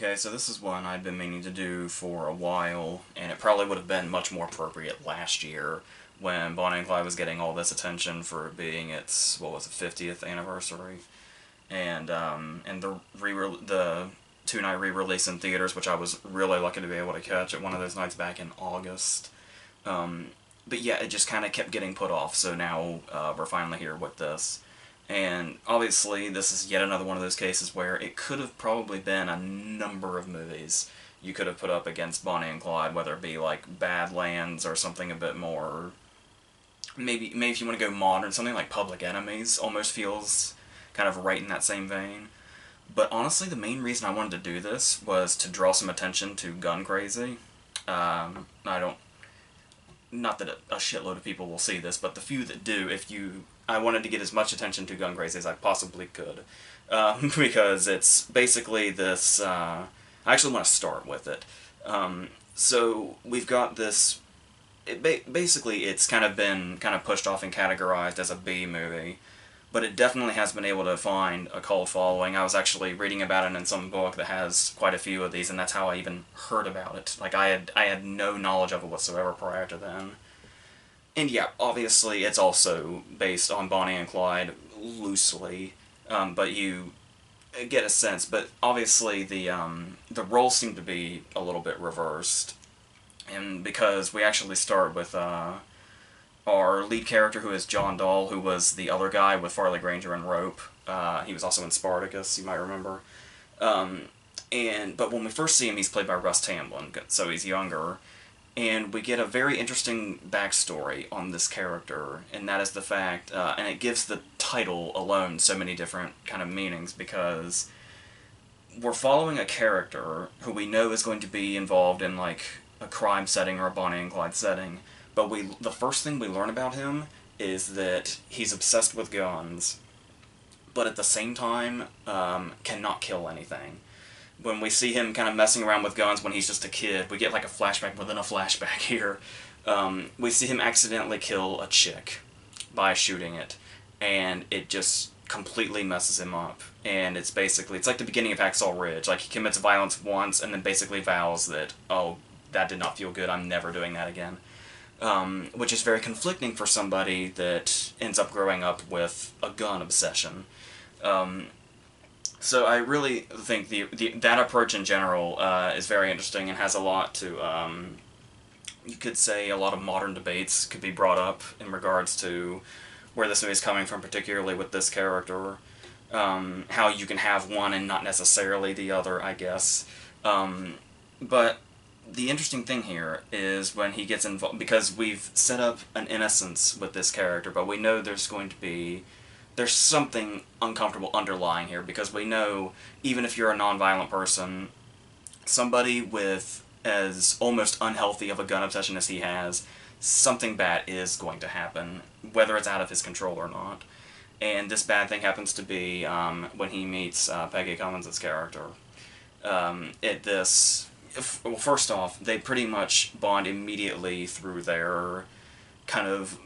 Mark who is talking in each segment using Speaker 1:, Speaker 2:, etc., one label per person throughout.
Speaker 1: Okay, so this is one I'd been meaning to do for a while, and it probably would have been much more appropriate last year when Bonnie and Clyde was getting all this attention for being its, what was it, 50th anniversary. And the two-night re-release in theaters, which I was really lucky to be able to catch at one of those nights back in August. But yeah, it just kind of kept getting put off, so now we're finally here with this. And obviously, this is yet another one of those cases where it could have probably been a number of movies you could have put up against Bonnie and Clyde, whether it be like Badlands or something a bit more. Maybe if you want to go modern, something like Public Enemies almost feels kind of right in that same vein. But honestly, the main reason I wanted to do this was to draw some attention to gun crazy. I don't not that a shitload of people will see this, but the few that do, I wanted to get as much attention to gun crazy as I possibly could, because it's basically this, I actually want to start with it. So we've got this, basically it's kind of been pushed off and categorized as a B movie, but it definitely has been able to find a cult following. I was actually reading about it in some book that has quite a few of these, and that's how I even heard about it. Like, I had no knowledge of it whatsoever prior to then. And yeah, obviously it's also based on Bonnie and Clyde, loosely, but you get a sense. But obviously the roles seem to be a little bit reversed, and because we actually start with our lead character, who is John Dahl, who was the other guy with Farley Granger and Rope. He was also in Spartacus, you might remember. But when we first see him, he's played by Russ Tamblyn, so he's younger. And we get a very interesting backstory on this character, and that is the fact, and it gives the title alone so many different kind of meanings, because we're following a character who we know is going to be involved in, like, a crime setting or a Bonnie and Clyde setting. But the first thing we learn about him is that he's obsessed with guns, but at the same time cannot kill anything. When we see him kind of messing around with guns when he's just a kid, we get like a flashback within a flashback here. We see him accidentally kill a chick by shooting it, and it just completely messes him up. And it's like the beginning of Hacksaw Ridge. Like, he commits violence once and then basically vows that, oh, that did not feel good, I'm never doing that again. Which is very conflicting for somebody that ends up growing up with a gun obsession. So I really think that approach in general is very interesting and has a lot to, you could say a lot of modern debates could be brought up in regards to where this movie is coming from, particularly with this character. How you can have one and not necessarily the other, I guess. But the interesting thing here is when he gets involved, because we've set up an innocence with this character, but we know there's something uncomfortable underlying here, because we know, even if you're a non-violent person, somebody with as almost unhealthy of a gun obsession as he has, something bad is going to happen, whether it's out of his control or not. And this bad thing happens to be when he meets Peggy Cummins' character. Well, first off, they pretty much bond immediately through their kind of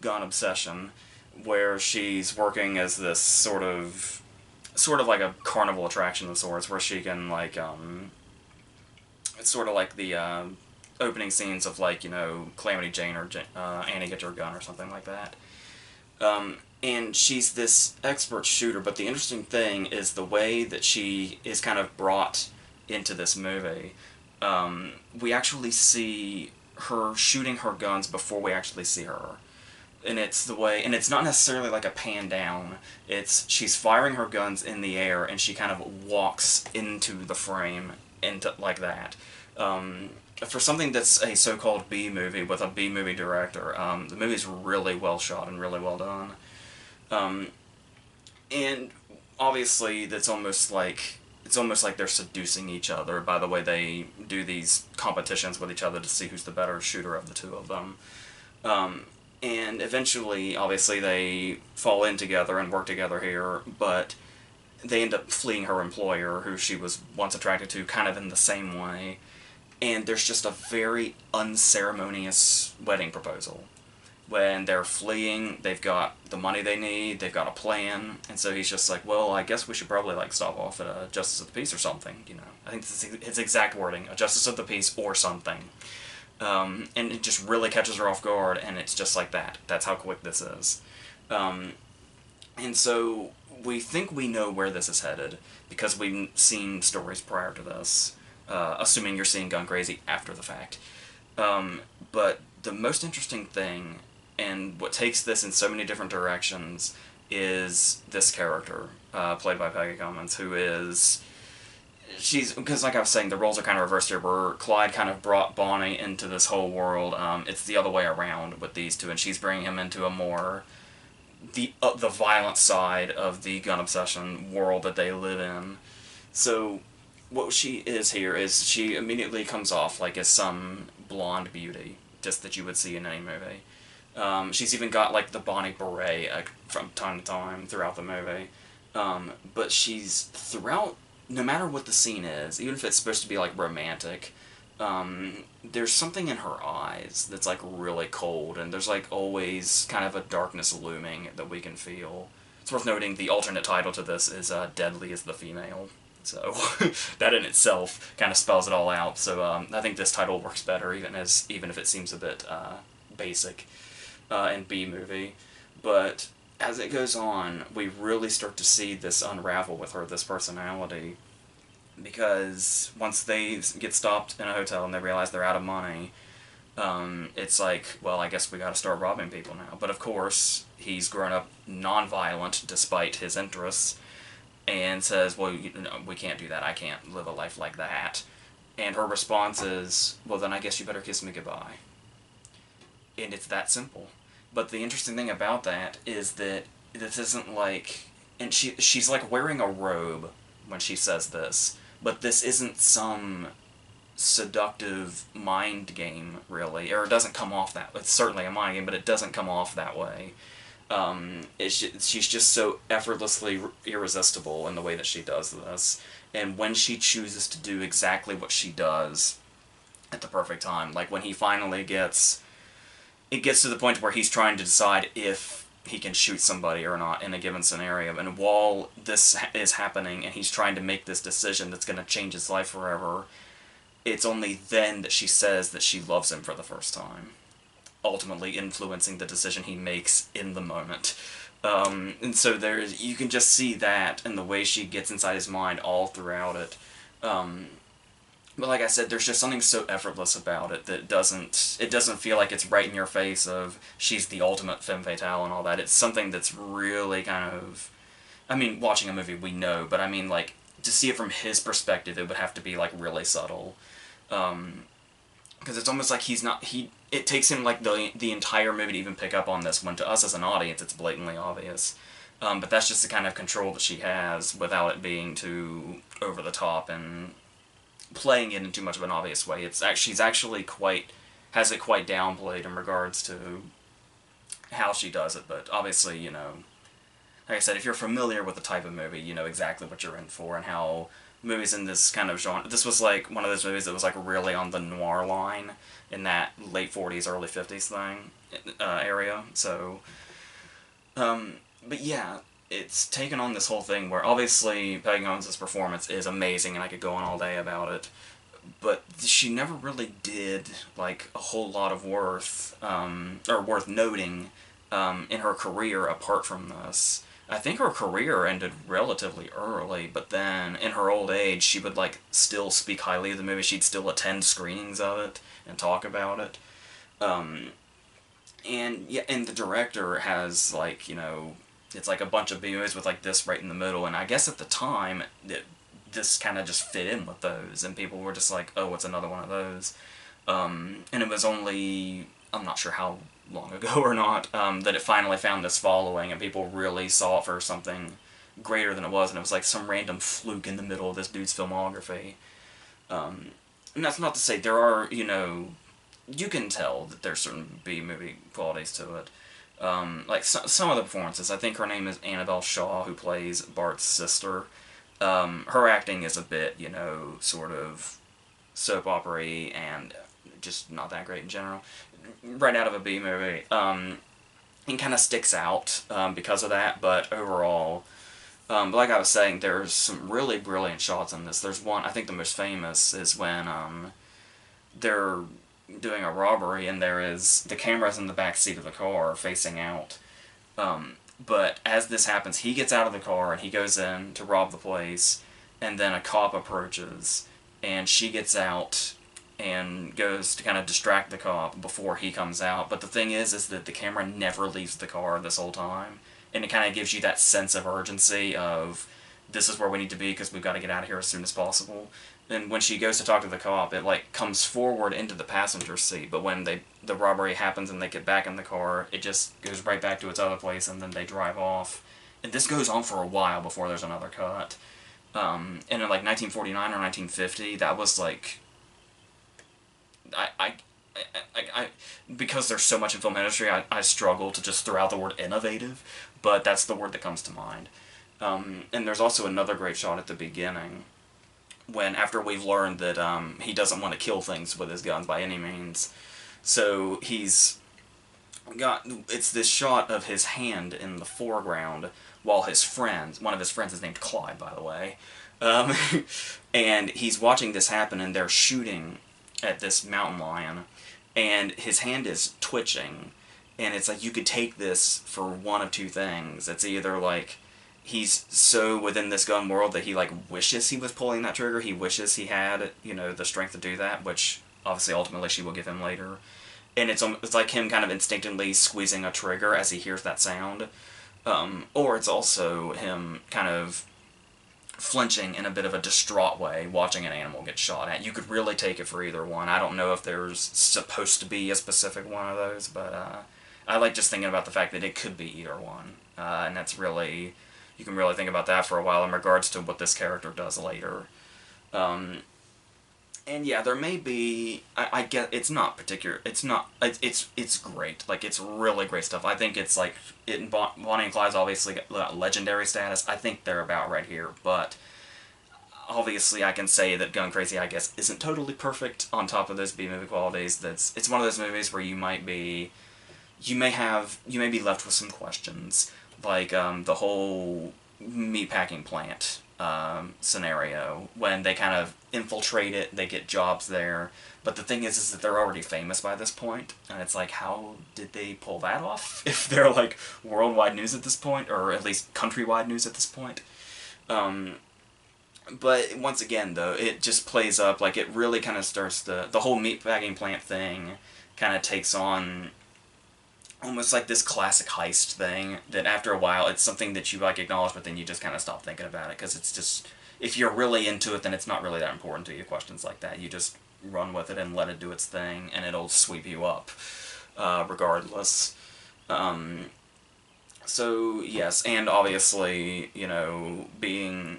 Speaker 1: gun obsession, where she's working as this sort of like a carnival attraction of sorts, where she can, like, it's sort of like the opening scenes of, like, you know, Calamity Jane or Annie Get Your Gun or something like that. And she's this expert shooter, but the interesting thing is the way that she is kind of brought into this movie. We actually see her shooting her guns before we actually see her. And it's not necessarily like a pan down, she's firing her guns in the air, and she kind of walks into the frame, like that. For something that's a so-called B movie with a B movie director, the movie's really well shot and really well done. And obviously it's almost like they're seducing each other by the way they do these competitions with each other to see who's the better shooter of the two of them. And eventually, obviously, they fall in together and work together here, but they end up fleeing her employer, who she was once attracted to, kind of in the same way. And there's just a very unceremonious wedding proposal. when they're fleeing, they've got the money they need, they've got a plan, and so he's just like, well, I guess we should probably like stop off at a Justice of the Peace or something, you know. I think this is his exact wording, a Justice of the Peace or something. And it just really catches her off guard, and it's just like that. That's how quick this is. And so we think we know where this is headed, because we've seen stories prior to this, assuming you're seeing Gun Crazy after the fact. But the most interesting thing, and what takes this in so many different directions, is this character, played by Peggy Cummins, who is... because like I was saying, the roles are kind of reversed here, where Clyde kind of brought Bonnie into this whole world. It's the other way around with these two, and she's bringing him into a more... the violent side of the gun obsession world that they live in. So what she is here is she immediately comes off like as some blonde beauty, just that you would see in any movie. She's even got like the Bonnie beret from time to time throughout the movie. But she's throughout, no matter what the scene is, even if it's supposed to be like romantic, there's something in her eyes that's like really cold, and there's like always kind of a darkness looming that we can feel. It's worth noting the alternate title to this is Deadly is the Female. So that in itself kind of spells it all out. So I think this title works better, even if it seems a bit basic and B-movie. But as it goes on, we really start to see this unravel with her, this personality. Because once they get stopped in a hotel and they realize they're out of money, it's like, well, I guess we gotta start robbing people now. But of course, he's grown up non-violent despite his interests, and says, well, we can't do that. I can't live a life like that. And her response is, well, then I guess you better kiss me goodbye. And it's that simple. But the interesting thing about that is that this isn't like... and she's like wearing a robe when she says this, but this isn't some seductive mind game, really. Or it doesn't come off that way. It's certainly a mind game, but it doesn't come off that way. She's just so effortlessly irresistible in the way that she does this. And when she chooses to do exactly what she does at the perfect time, like when he finally gets... it gets to the point where he's trying to decide if he can shoot somebody or not in a given scenario. And while this is happening and he's trying to make this decision that's going to change his life forever, it's only then that she says that she loves him for the first time, ultimately influencing the decision he makes in the moment. And so you can just see that in the way she gets inside his mind all throughout it. But like I said, there's just something so effortless about it that it doesn't feel like it's right in your face of she's the ultimate femme fatale and all that. It's something that's really kind of... I mean, watching a movie we know, but I mean, like, to see it from his perspective, it would have to be, like, really subtle. Because it's almost like it takes him, like, the entire movie to even pick up on this, when to us as an audience, it's blatantly obvious. But that's just the kind of control that she has without it being too over the top and playing it in too much of an obvious way. She's actually has it quite downplayed in regards to how she does it, but obviously, you know, like I said, if you're familiar with the type of movie, you know exactly what you're in for, and how movies in this kind of genre... this was like one of those movies that was like really on the noir line in that late 40s, early 50s thing, area, so... but yeah, it's taken on this whole thing where obviously Peggy Cummins' performance is amazing, and I could go on all day about it, but she never really did like a whole lot of worth noting in her career apart from this. I think her career ended relatively early, but then in her old age she would like still speak highly of the movie. She'd still attend screenings of it and talk about it. And yeah, and the director has, like, you know, it's like a bunch of B-movies with like this right in the middle, and I guess at the time this kind of just fit in with those, and people were just like, oh, it's another one of those. And it was only, I'm not sure how long ago or not, that it finally found this following, and people really saw it for something greater than it was, and it was like some random fluke in the middle of this dude's filmography. And that's not to say there are, you know, you can tell that there's certain B-movie qualities to it. Like some of the performances, I think her name is Annabelle Shaw, who plays Bart's sister. Her acting is a bit, you know, sort of soap opera-y and just not that great in general. Right out of a B movie. It kind of sticks out because of that, but overall, like I was saying, there's some really brilliant shots in this. There's one, I think the most famous is when they're doing a robbery and the camera's in the back seat of the car facing out. But as this happens, he gets out of the car and he goes in to rob the place, and then a cop approaches, and she gets out and goes to kind of distract the cop before he comes out. But the thing is that the camera never leaves the car this whole time, and it kind of gives you that sense of urgency of this is where we need to be because we've got to get out of here as soon as possible. And when she goes to talk to the cop, it like comes forward into the passenger seat, but when the robbery happens and they get back in the car, it just goes right back to its other place, and then they drive off. And this goes on for a while before there's another cut. And in like 1949 or 1950, that was like I because there's so much in film industry, I struggle to just throw out the word innovative, but that's the word that comes to mind. And there's also another great shot at the beginning when, after we've learned that he doesn't want to kill things with his guns by any means, so it's this shot of his hand in the foreground while one of his friends is named Clyde, by the way, and he's watching this happen, and they're shooting at this mountain lion, and his hand is twitching, and it's like you could take this for one of two things. It's either like he's so within this gun world that he like wishes he was pulling that trigger, he wishes he had, the strength to do that, which obviously ultimately she will give him later, and it's like him kind of instinctively squeezing a trigger as he hears that sound, or it's also him kind of flinching in a bit of a distraught way watching an animal get shot at. You could really take it for either one. I don't know if there's supposed to be a specific one of those, but I like just thinking about the fact that it could be either one, and that's really, you can really think about that for a while in regards to what this character does later. And yeah, there may be, I get, it's not particular, it's great, like, it's really great stuff. I think it's like, Bonnie and Clyde's obviously got legendary status. I think they're about right here, but obviously I can say that Gun Crazy, I guess, isn't totally perfect on top of those B-movie qualities. It's one of those movies where you may be left with some questions, like, the whole meatpacking plant scenario, when they kind of infiltrate it, they get jobs there, but the thing is that they're already famous by this point, and it's like, how did they pull that off if they're like worldwide news at this point, or at least countrywide news at this point? But once again, though, it just plays up, like, it really kind of starts the whole meatpacking plant thing kind of takes on almost like this classic heist thing, that after a while it's something that you like acknowledge, but then you just kind of stop thinking about it, because it's just, if you're really into it, then it's not really that important to you, questions like that. You just run with it and let it do its thing, and it'll sweep you up, regardless. So, yes, and obviously, being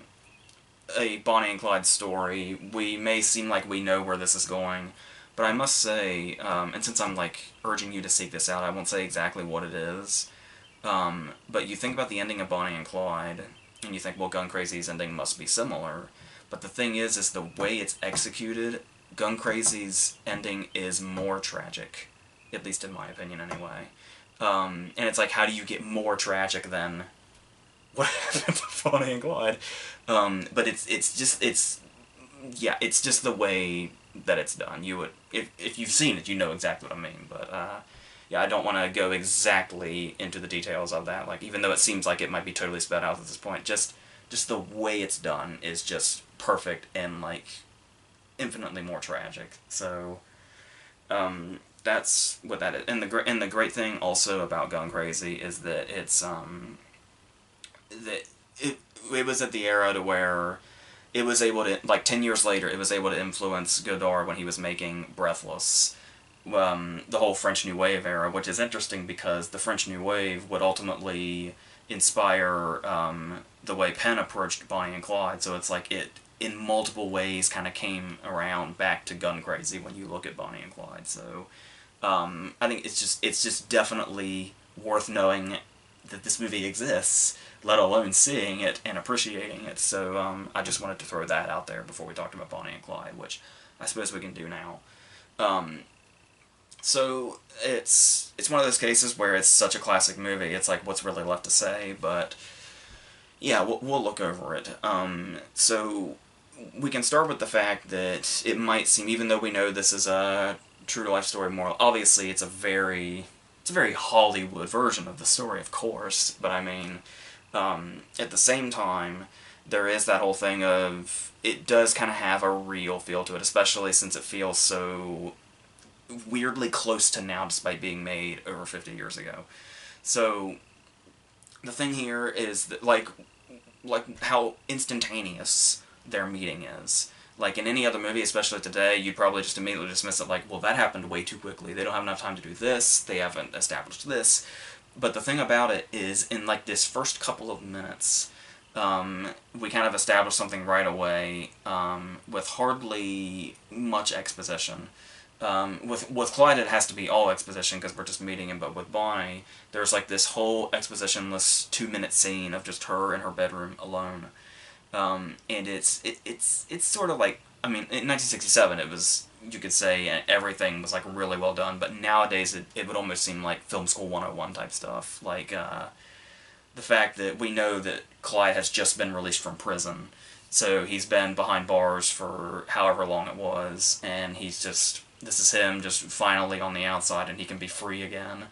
Speaker 1: a Bonnie and Clyde story, we may seem like we know where this is going, but I must say, and since I'm like urging you to seek this out, I won't say exactly what it is, but you think about the ending of Bonnie and Clyde, and you think, well, Gun Crazy's ending must be similar, but the thing is the way it's executed, Gun Crazy's ending is more tragic, at least in my opinion anyway. And it's like, how do you get more tragic than what happened to Bonnie and Clyde? But it's just the way that it's done. You would, if you've seen it, you know exactly what I mean, but yeah, I don't want to go exactly into the details of that, like, even though it seems like it might be totally sped out at this point, just the way it's done is just perfect and, like, infinitely more tragic. So, that's what that is. And the great thing also about Gun Crazy is that it's, that it was at the era to where it was able to, like, 10 years later, it was able to influence Godard when he was making Breathless, the whole French New Wave era, which is interesting because the French New Wave would ultimately inspire the way Penn approached Bonnie and Clyde, so it's like it, in multiple ways, kind of came around back to Gun Crazy when you look at Bonnie and Clyde, so I think it's just definitely worth knowing that this movie exists, let alone seeing it and appreciating it. So I just wanted to throw that out there before we talked about Bonnie and Clyde, which I suppose we can do now. So it's one of those cases where it's such a classic movie. It's like, what's really left to say? But yeah, we'll look over it. So we can start with the fact that it might seem, even though we know this is a true to life story, more obviously it's a very Hollywood version of the story, of course. But I mean, at the same time, there is that whole thing of it does kind of have a real feel to it, especially since it feels so weirdly close to now, despite being made over 50 years ago. So the thing here is that like how instantaneous their meeting is. Like in any other movie, especially today, you'd probably just immediately dismiss it like, well, that happened way too quickly. They don't have enough time to do this. They haven't established this. But the thing about it is, in like this first couple of minutes, we kind of establish something right away with hardly much exposition. With Clyde, it has to be all exposition because we're just meeting him. But with Bonnie, there's like this whole expositionless 2-minute scene of just her in her bedroom alone. And it's sort of like, I mean, in 1967 it was, you could say everything was like really well done, but nowadays it would almost seem like Film School 101 type stuff. Like the fact that we know that Clyde has just been released from prison, so he's been behind bars for however long it was, and he's just, this is him just finally on the outside and he can be free again.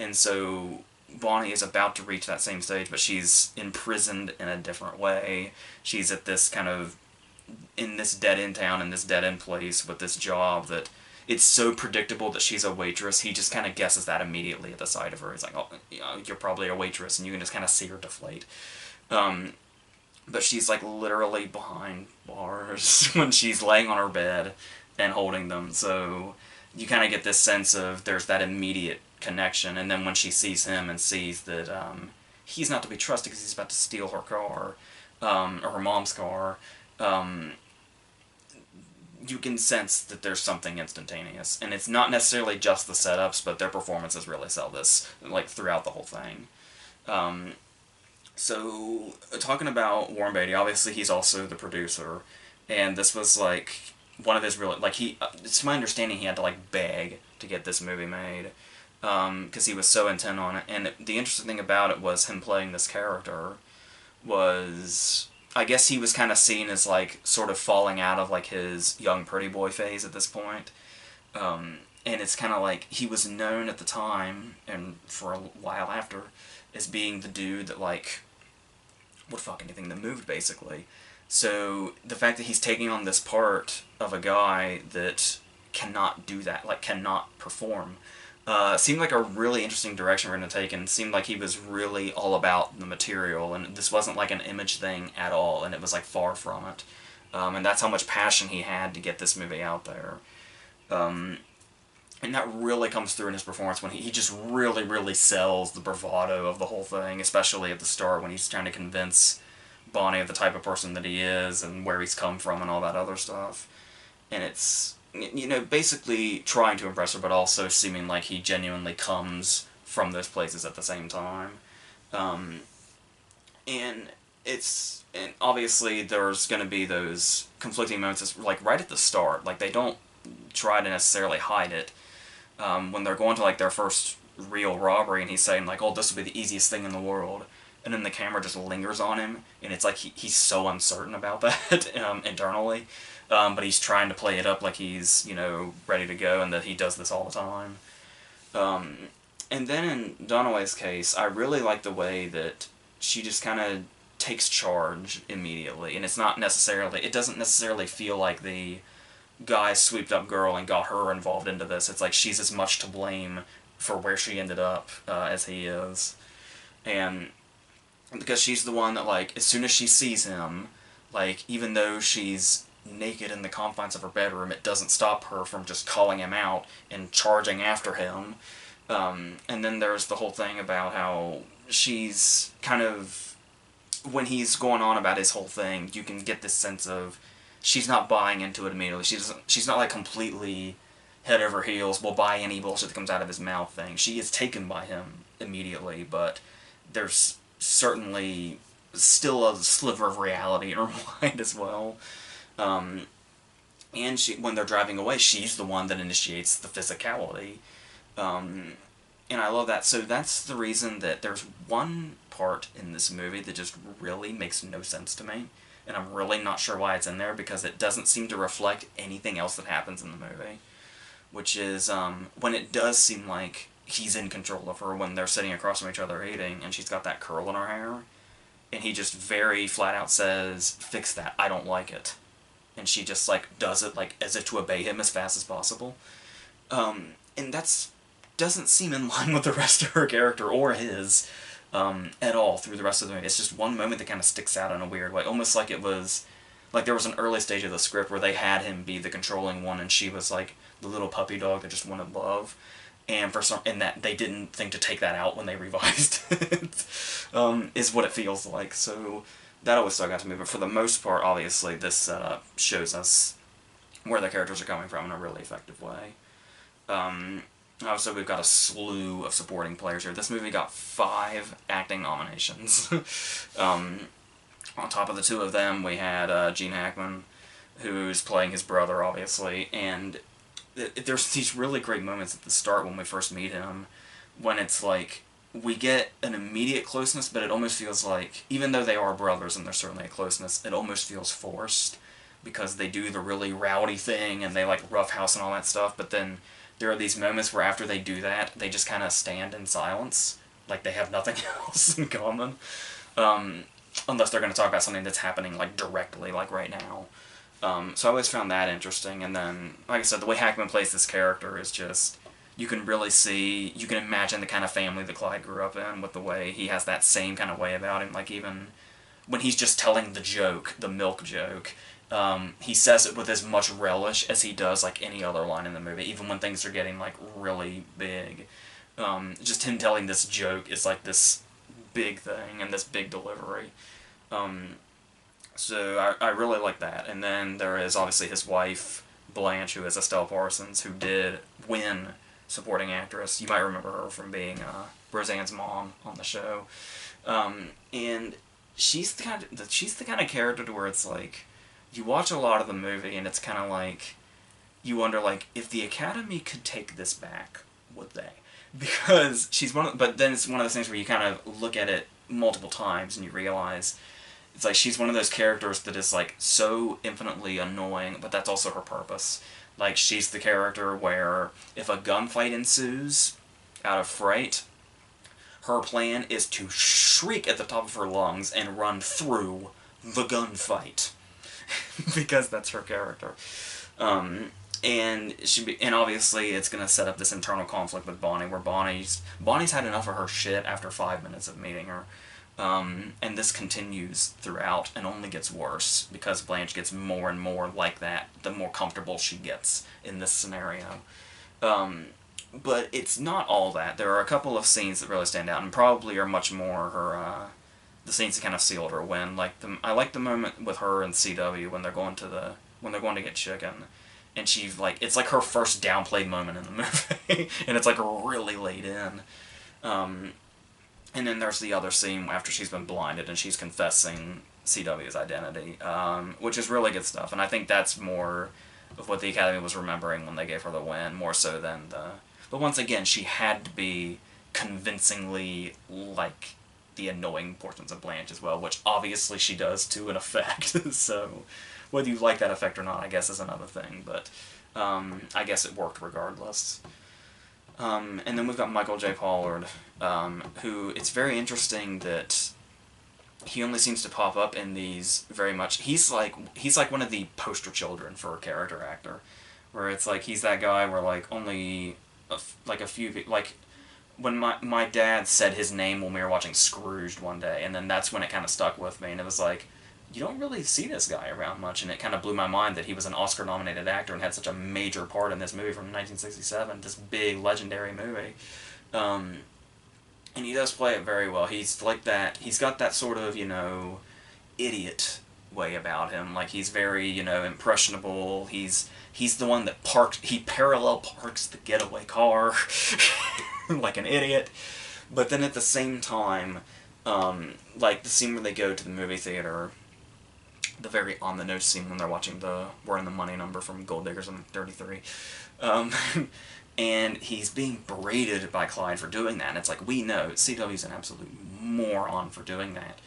Speaker 1: And so Bonnie is about to reach that same stage, but she's imprisoned in a different way. She's at this kind of, in this dead-end town, in this dead-end place with this job that it's so predictable that she's a waitress. He just kind of guesses that immediately at the sight of her. He's like, oh, you know, you're probably a waitress, and you can just kind of see her deflate. But she's like literally behind bars when she's laying on her bed and holding them. So you kind of get this sense of there's that immediate connection, and then when she sees him and sees that he's not to be trusted because he's about to steal her car, or her mom's car, you can sense that there's something instantaneous. And it's not necessarily just the setups, but their performances really sell this, like, throughout the whole thing. So, talking about Warren Beatty, obviously he's also the producer, and this was, like, one of his real, like, it's my understanding he had to, like, beg to get this movie made, because he was so intent on it. And the interesting thing about it was him playing this character was, I guess he was kind of seen as, like, sort of falling out of, like, his young pretty boy phase at this point. And it's kind of like, he was known at the time, and for a while after, as being the dude that, like, would fuck anything that moved, basically. So, the fact that he's taking on this part of a guy that cannot do that, like, cannot perform, seemed like a really interesting direction we're going to take, and seemed like he was really all about the material, and this wasn't like an image thing at all, and it was like far from it. And that's how much passion he had to get this movie out there. And that really comes through in his performance when he just really, really sells the bravado of the whole thing, especially at the start when he's trying to convince Bonnie of the type of person that he is and where he's come from and all that other stuff. And it's, you know, basically trying to impress her, but also seeming like he genuinely comes from those places at the same time. And obviously there's going to be those conflicting moments, like right at the start. Like, they don't try to necessarily hide it. When they're going to, like, their first real robbery, and he's saying, like, oh, this will be the easiest thing in the world, and then the camera just lingers on him, and it's like he's so uncertain about that internally, but he's trying to play it up like he's, you know, ready to go, and that he does this all the time. And then in Dunaway's case, I really like the way that she just kind of takes charge immediately, and it's not necessarily, it doesn't necessarily feel like the guy swooped up girl and got her involved into this. It's like she's as much to blame for where she ended up as he is. And because she's the one that, like, as soon as she sees him, like, even though she's naked in the confines of her bedroom, it doesn't stop her from just calling him out and charging after him. And then there's the whole thing about how she's kind of, when he's going on about his whole thing, you can get this sense of she's not buying into it immediately. She's not, like, completely head over heels, will buy any bullshit that comes out of his mouth thing. She is taken by him immediately, but there's certainly still a sliver of reality in her mind as well. And when they're driving away, she's the one that initiates the physicality. And I love that. So that's the reason that there's one part in this movie that just really makes no sense to me. And I'm really not sure why it's in there, because it doesn't seem to reflect anything else that happens in the movie. Which is when it does seem like he's in control of her when they're sitting across from each other eating, and she's got that curl in her hair. And he just very flat out says, "Fix that, I don't like it." And she just, like, does it, like, as if to obey him as fast as possible. And that's doesn't seem in line with the rest of her character, or his, at all through the rest of the movie. It's just one moment that kind of sticks out in a weird way. Almost like it was, like there was an early stage of the script where they had him be the controlling one, and she was, like, the little puppy dog that just wanted love. And that they didn't think to take that out when they revised it, is what it feels like. So that always stuck out to me. But for the most part, obviously, this setup shows us where the characters are coming from in a really effective way. Also, we've got a slew of supporting players here. This movie got 5 acting nominations. On top of the 2 of them, we had Gene Hackman, who's playing his brother, obviously, and there's these really great moments at the start when we first meet him, when it's like, we get an immediate closeness, but it almost feels like, even though they are brothers and there's certainly a closeness, it almost feels forced, because they do the really rowdy thing, and they, like, roughhouse and all that stuff, but then there are these moments where after they do that, they just kind of stand in silence, like they have nothing else in common, unless they're going to talk about something that's happening, like, directly, like right now. So I always found that interesting, and then, like I said, the way Hackman plays this character is just, you can really see, you can imagine the kind of family that Clyde grew up in, with the way he has that same kind of way about him, like even when he's just telling the joke, the milk joke, he says it with as much relish as he does, like, any other line in the movie, even when things are getting, like, really big. Just him telling this joke is, like, this big thing, and this big delivery. So I really like that. And then there is obviously his wife, Blanche, who is Estelle Parsons, who did win supporting actress. You might remember her from being Roseanne's mom on the show. And she's the kind of character to where it's like, you watch a lot of the movie and it's kind of like, you wonder, like, if the Academy could take this back, would they? Because she's but then it's one of those things where you kind of look at it multiple times and you realize it's like she's one of those characters that is, like, so infinitely annoying, but that's also her purpose. Like, she's the character where if a gunfight ensues out of fright, her plan is to shriek at the top of her lungs and run through the gunfight. Because that's her character. And obviously it's going to set up this internal conflict with Bonnie, where Bonnie's had enough of her shit after 5 minutes of meeting her. And this continues throughout and only gets worse, because Blanche gets more and more like that the more comfortable she gets in this scenario. But it's not all that. There are a couple of scenes that really stand out, and probably are much more her, the scenes that kind of sealed her win. I like the moment with her and CW when they're going to get chicken, and she's like, it's like her first downplayed moment in the movie, and it's like really laid in. And then there's the other scene after she's been blinded and she's confessing CW's identity, which is really good stuff. And I think that's more of what the Academy was remembering when they gave her the win, more so than the... But once again, she had to be convincingly like the annoying portions of Blanche as well, which obviously she does to an effect. So whether you like that effect or not, I guess, is another thing. But I guess it worked regardless. And then we've got Michael J. Pollard, who, it's very interesting that he only seems to pop up in these very much... He's like one of the poster children for a character actor, where it's like he's that guy where, like, only a few... Like, when my dad said his name when we were watching Scrooged one day, and then that's when it kind of stuck with me, and it was like, you don't really see this guy around much, and it kind of blew my mind that he was an Oscar-nominated actor and had such a major part in this movie from 1967, this big, legendary movie. And he does play it very well. He's like that, he's got that sort of, idiot way about him. Like, he's very, impressionable. He's the one that parallel parks the getaway car like an idiot. But then at the same time, Like the scene where they go to the movie theater, the very on-the-nose scene when they're watching We're in the Money Number from Gold Diggers in 33. Um, and he's being berated by Clyde for doing that. And it's like, we know CW's an absolute moron for doing that.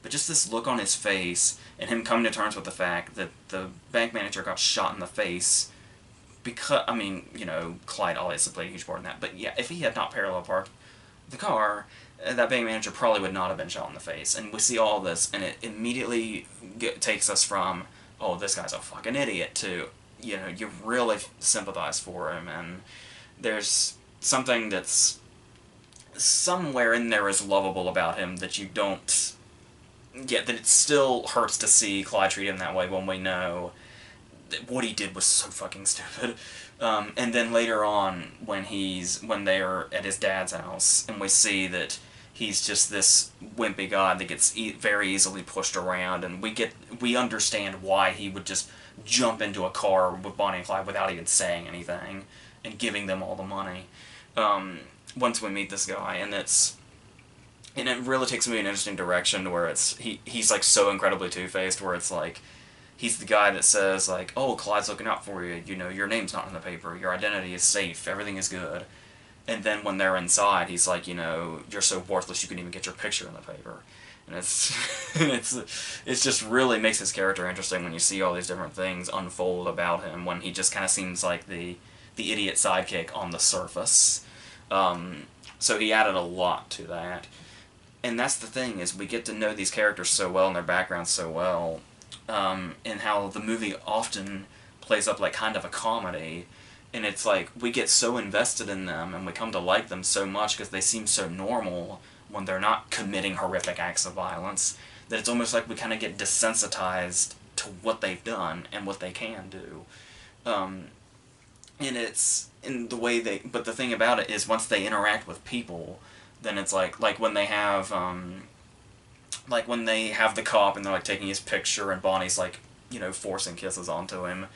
Speaker 1: But just this look on his face, and him coming to terms with the fact that the bank manager got shot in the face because, I mean, you know, Clyde obviously played a huge part in that, but yeah, if he had not parallel parked the car, that bank manager probably would not have been shot in the face. And we see all this, and it immediately takes us from, oh, this guy's a fucking idiot, to, you know, you really sympathize for him, and there's something that's somewhere in there is lovable about him that you don't get, that it still hurts to see Clyde treat him that way when we know that what he did was so fucking stupid. And then later on, when they're at his dad's house, and we see that he's just this wimpy guy that gets very easily pushed around, and we understand why he would just jump into a car with Bonnie and Clyde without even saying anything, and giving them all the money. Once we meet this guy, and it really takes me in an interesting direction where he's like so incredibly two-faced, where it's like, he's the guy that says, like, oh, Clyde's looking out for you, you know, your name's not in the paper, your identity is safe, everything is good. And then when they're inside, he's like, you know, you're so worthless you can even get your picture in the paper. And it's just really makes his character interesting when you see all these different things unfold about him, when he just kind of seems like the idiot sidekick on the surface. So he added a lot to that. And that's the thing, is we get to know these characters so well and their backgrounds so well, and how the movie often plays up like kind of a comedy, and it's like we get so invested in them and we come to like them so much because they seem so normal when they're not committing horrific acts of violence, that it's almost like we kind of get desensitized to what they've done and what they can do. And it's in the way but the thing about it is, once they interact with people, then it's like when they have the cop and they're like taking his picture and Bonnie's like, you know, forcing kisses onto him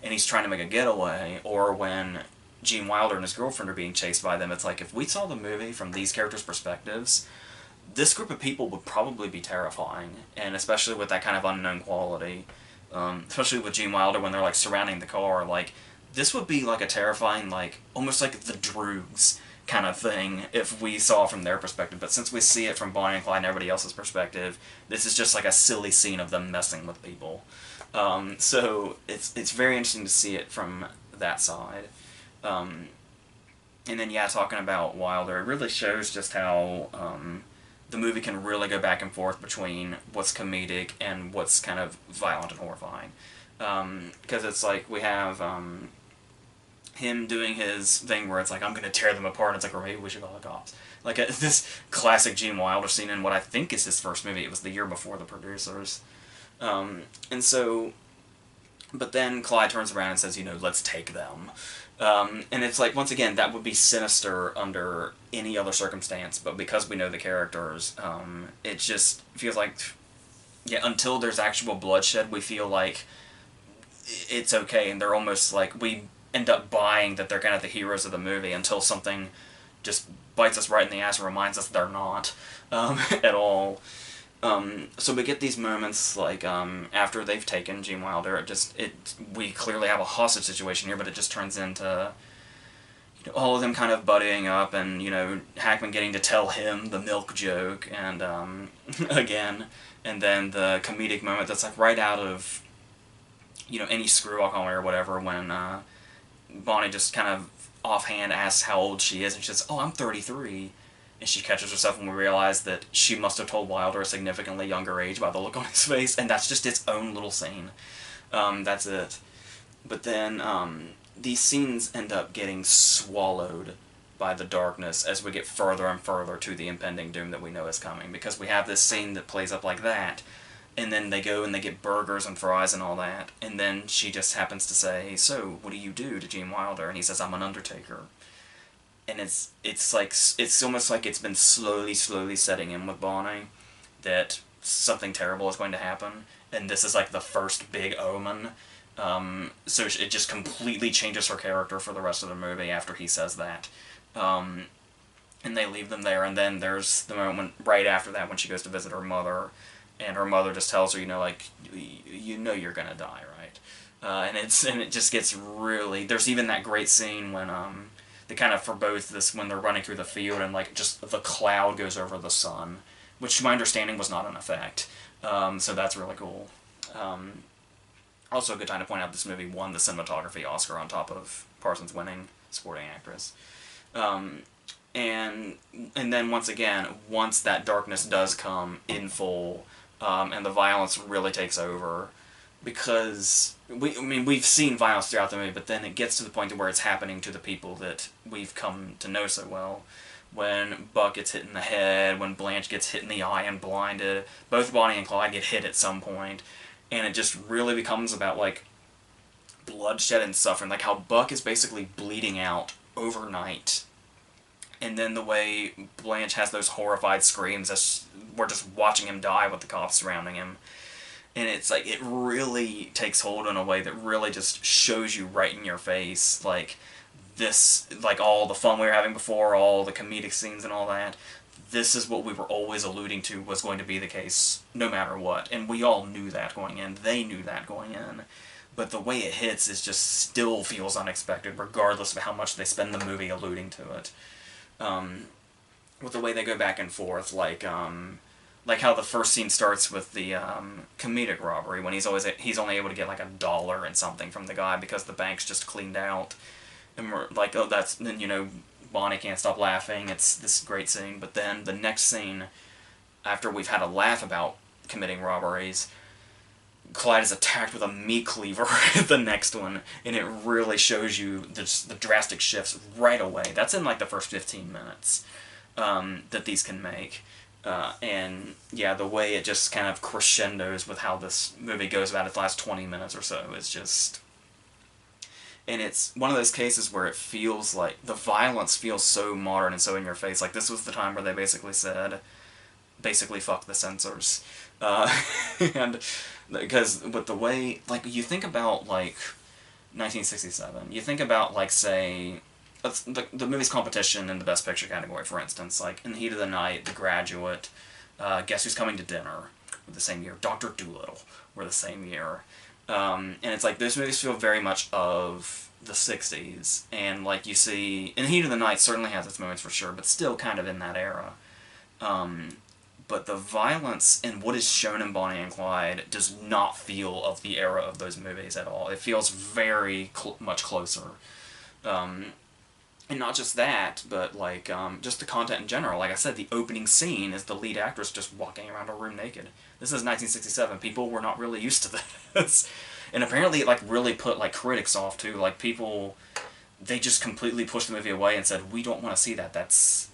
Speaker 1: and he's trying to make a getaway, or when Gene Wilder and his girlfriend are being chased by them, it's like, if we saw the movie from these characters' perspectives, this group of people would probably be terrifying, and especially with that kind of unknown quality, especially with Gene Wilder when they're like surrounding the car, like, this would be like a terrifying, like, almost like the Droogs kind of thing if we saw from their perspective. But since we see it from Bonnie and Clyde and everybody else's perspective, this is just like a silly scene of them messing with people. So it's very interesting to see it from that side. And then, yeah, talking about Wilder, it really shows just how the movie can really go back and forth between what's comedic and what's kind of violent and horrifying. Because it's like we have him doing his thing where it's like, I'm going to tear them apart, and it's like, or maybe we should call the cops. Like this classic Gene Wilder scene in what I think is his first movie. It was the year before The Producers. And so, but then Clyde turns around and says, you know, let's take them. And it's like, once again, that would be sinister under any other circumstance, but because we know the characters, it just feels like, yeah, until there's actual bloodshed, we feel like it's okay, and they're almost like, we end up buying that they're kind of the heroes of the movie until something just bites us right in the ass and reminds us they're not at all. So we get these moments like after they've taken Gene Wilder, we clearly have a hostage situation here, but it just turns into, you know, all of them kind of buddying up, and, you know, Hackman getting to tell him the milk joke, and again, and then the comedic moment that's like right out of, you know, any screwball comedy or whatever, when Bonnie just kind of offhand asks how old she is, and she says, oh, I'm 33. And she catches herself, and we realize that she must have told Wilder a significantly younger age by the look on his face, and that's just its own little scene. That's it. But then these scenes end up getting swallowed by the darkness as we get further and further to the impending doom that we know is coming, because we have this scene that plays up like that, and then they go and they get burgers and fries and all that, and then she just happens to say, so, what do you do, to Gene Wilder? And he says, I'm an undertaker. And it's like, it's almost like it's been slowly setting in with Bonnie that something terrible is going to happen, and this is like the first big omen. So it just completely changes her character for the rest of the movie after he says that. and they leave them there, and then there's the moment right after that when she goes to visit her mother, and her mother just tells her, like, you know you're gonna die, right? And it just gets really. There's even that great scene when they kind of forebode this when they're running through the field, and like just the cloud goes over the sun, which to my understanding was not an effect. So that's really cool. Also a good time to point out this movie won the cinematography Oscar on top of Parsons winning supporting actress. And and then once again, once that darkness does come in full, and the violence really takes over, because we've seen violence throughout the movie, but then it gets to the point where it's happening to the people that we've come to know so well. When Buck gets hit in the head, when Blanche gets hit in the eye and blinded, both Bonnie and Clyde get hit at some point, and it just really becomes about like bloodshed and suffering, like how Buck is basically bleeding out overnight. And then the way Blanche has those horrified screams as we're just watching him die with the cops surrounding him. And it's like, it really takes hold in a way that really just shows you right in your face, like, this, like, all the fun we were having before, all the comedic scenes and all that, this is what we were always alluding to was going to be the case, no matter what. And we all knew that going in. They knew that going in. But the way it hits is just still feels unexpected, regardless of how much they spend the movie alluding to it. With the way they go back and forth, like how the first scene starts with the comedic robbery, when he's only able to get like $1 and something from the guy because the bank's just cleaned out, and we're like, oh, that's, then Bonnie can't stop laughing. It's this great scene. But then the next scene, after we've had a laugh about committing robberies, Clyde is attacked with a meat cleaver the next one, and it really shows you the drastic shifts right away. That's in like the first 15 minutes that these can make. And yeah, the way it just kind of crescendos with how this movie goes about its last 20 minutes or so is just... And it's one of those cases where it feels like the violence feels so modern and so in your face. Like, this was the time where they basically said, fuck the censors. And because with the way, like, you think about, like, 1967, you think about, like, say, the movie's competition in the Best Picture category, for instance, like, In the Heat of the Night, The Graduate, Guess Who's Coming to Dinner, were the same year, Dr. Dolittle were the same year, and it's like, those movies feel very much of the 60s, and, like, you see, In the Heat of the Night certainly has its moments for sure, but still kind of in that era. But the violence in what is shown in Bonnie and Clyde does not feel of the era of those movies at all. It feels very much closer. And not just that, but like just the content in general. Like I said, the opening scene is the lead actress just walking around a room naked. This is 1967. People were not really used to this. And apparently it like really put like critics off too. Like people, they just completely pushed the movie away and said, we don't want to see that. This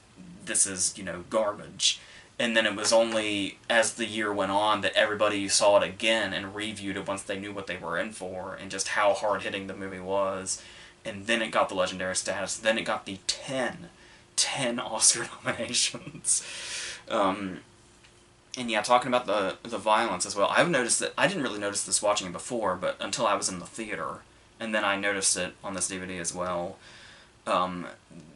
Speaker 1: is, garbage. And then it was only as the year went on that everybody saw it again and reviewed it once they knew what they were in for and just how hard-hitting the movie was. And then it got the legendary status. Then it got the 10 Oscar nominations. And yeah, talking about the violence as well, I've noticed that, I didn't really notice this watching it before, but until I was in the theater. And then I noticed it on this DVD as well.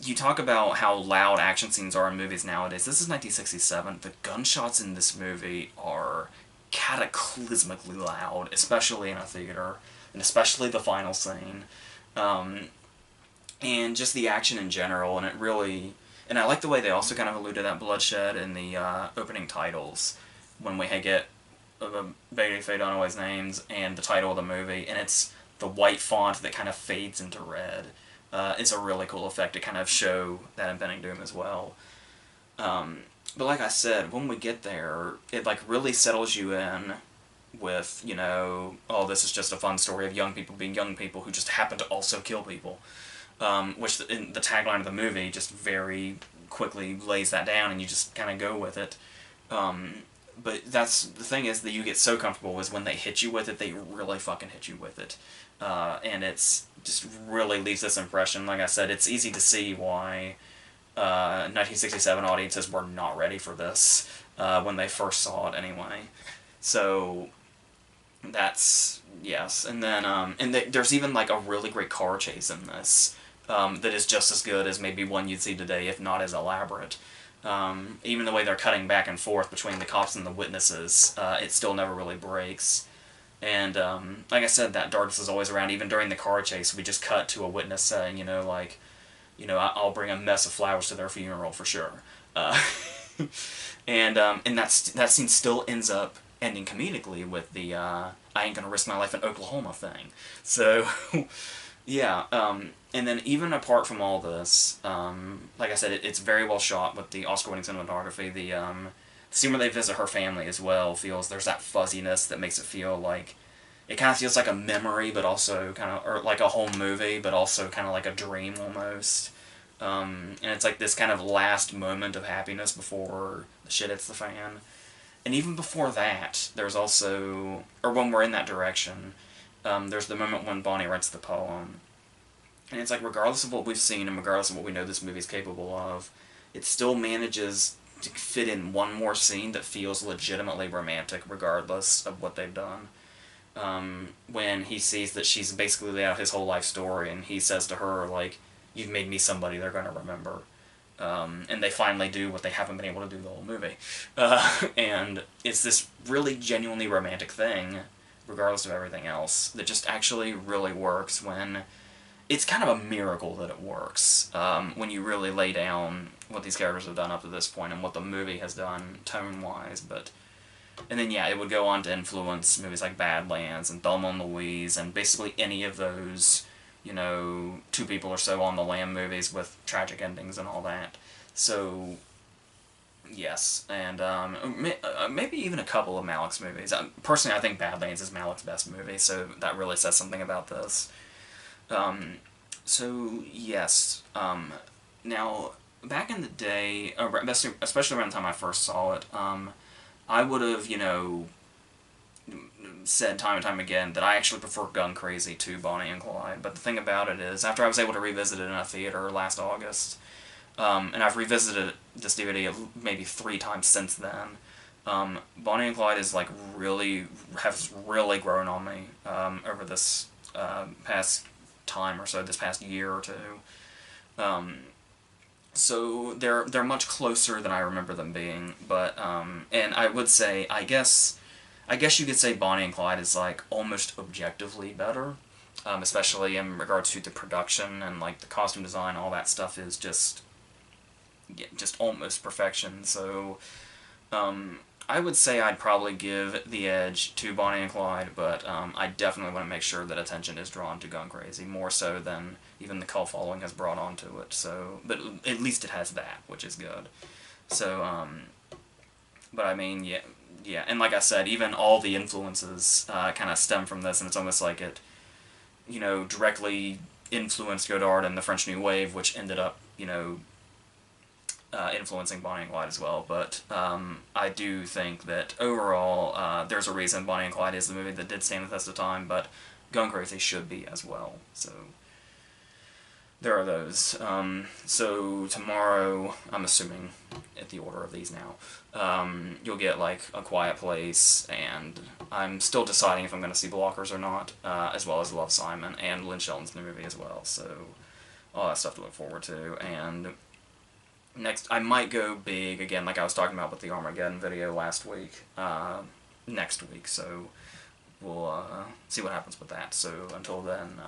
Speaker 1: You talk about how loud action scenes are in movies nowadays. This is 1967. The gunshots in this movie are cataclysmically loud, especially in a theater, and especially the final scene. And just the action in general, and it really... And I like the way they also kind of allude to that bloodshed in the opening titles, when we get Betty Faye Dunaway's names and the title of the movie, and it's the white font that kind of fades into red. It's a really cool effect to kind of show that impending doom as well. But like I said, when we get there, it like really settles you in with, oh, this is just a fun story of young people being young people who just happen to also kill people. Which in the tagline of the movie just very quickly lays that down, and you just kind of go with it. But that's the thing is that you get so comfortable is when they hit you with it, they really fucking hit you with it. And it's just really leaves this impression. Like I said, it's easy to see why 1967 audiences were not ready for this when they first saw it anyway. So that's, yes. And then there's even like a really great car chase in this that is just as good as maybe one you'd see today, if not as elaborate. Even the way they're cutting back and forth between the cops and the witnesses, it still never really breaks. And like I said, that darkness is always around. Even during the car chase, we just cut to a witness saying, I'll bring a mess of flowers to their funeral for sure. And that scene still ends up ending comedically with the I ain't gonna risk my life in Oklahoma thing. So, yeah, and then even apart from all this, like I said, it's very well shot with the Oscar-winning cinematography. The scene where they visit her family as well there's that fuzziness that makes it feel like, it kind of feels like a memory, but also kind of, or like a whole movie, but also kind of like a dream almost. And it's like this kind of last moment of happiness before the shit hits the fan. And even before that, there's also, or when we're in that direction, there's the moment when Bonnie writes the poem. And it's like, regardless of what we've seen and regardless of what we know this movie's capable of, it still manages to fit in one more scene that feels legitimately romantic regardless of what they've done. When he sees that she's basically laid out his whole life story, and he says to her, like, you've made me somebody they're going to remember. And they finally do what they haven't been able to do the whole movie. And it's this really genuinely romantic thing, regardless of everything else, that just actually really works when... It's kind of a miracle that it works, when you really lay down what these characters have done up to this point and what the movie has done tone-wise, but... And then, yeah, it would go on to influence movies like Badlands and Thelma and Louise and basically any of those, two people or so on the lam movies with tragic endings and all that. So, yes, and maybe even a couple of Malick's movies. Personally, I think Badlands is Malick's best movie, so that really says something about this. So, yes, now, back in the day, especially around the time I first saw it, I would have, said time and time again that I actually prefer Gun Crazy to Bonnie and Clyde, but the thing about it is, after I was able to revisit it in a theater last August, and I've revisited this DVD maybe 3 times since then, Bonnie and Clyde is has really grown on me over this past time or so, this past year or two. So they're much closer than I remember them being, but and I would say I guess you could say Bonnie and Clyde is like almost objectively better, especially in regards to the production and like the costume design. All that stuff is just almost perfection. So I would say I'd probably give the edge to Bonnie and Clyde, but I definitely want to make sure that attention is drawn to Gun Crazy, more so than even the cult following has brought onto it. So, but at least it has that, which is good. So, but I mean, yeah, and like I said, even all the influences kind of stem from this, and it's almost like it, directly influenced Godard and the French New Wave, which ended up, influencing Bonnie and Clyde as well, but I do think that overall there's a reason Bonnie and Clyde is the movie that did stand the test of time, but Gun Crazy should be as well, so there are those. So tomorrow, I'm assuming, at the order of these now, you'll get like A Quiet Place, and I'm still deciding if I'm going to see Blockers or not, as well as Love, Simon, and Lynn Shelton's new movie as well, so all that stuff to look forward to. And next, I might go big again, like I was talking about with the Armageddon video last week, next week, so we'll see what happens with that. So until then,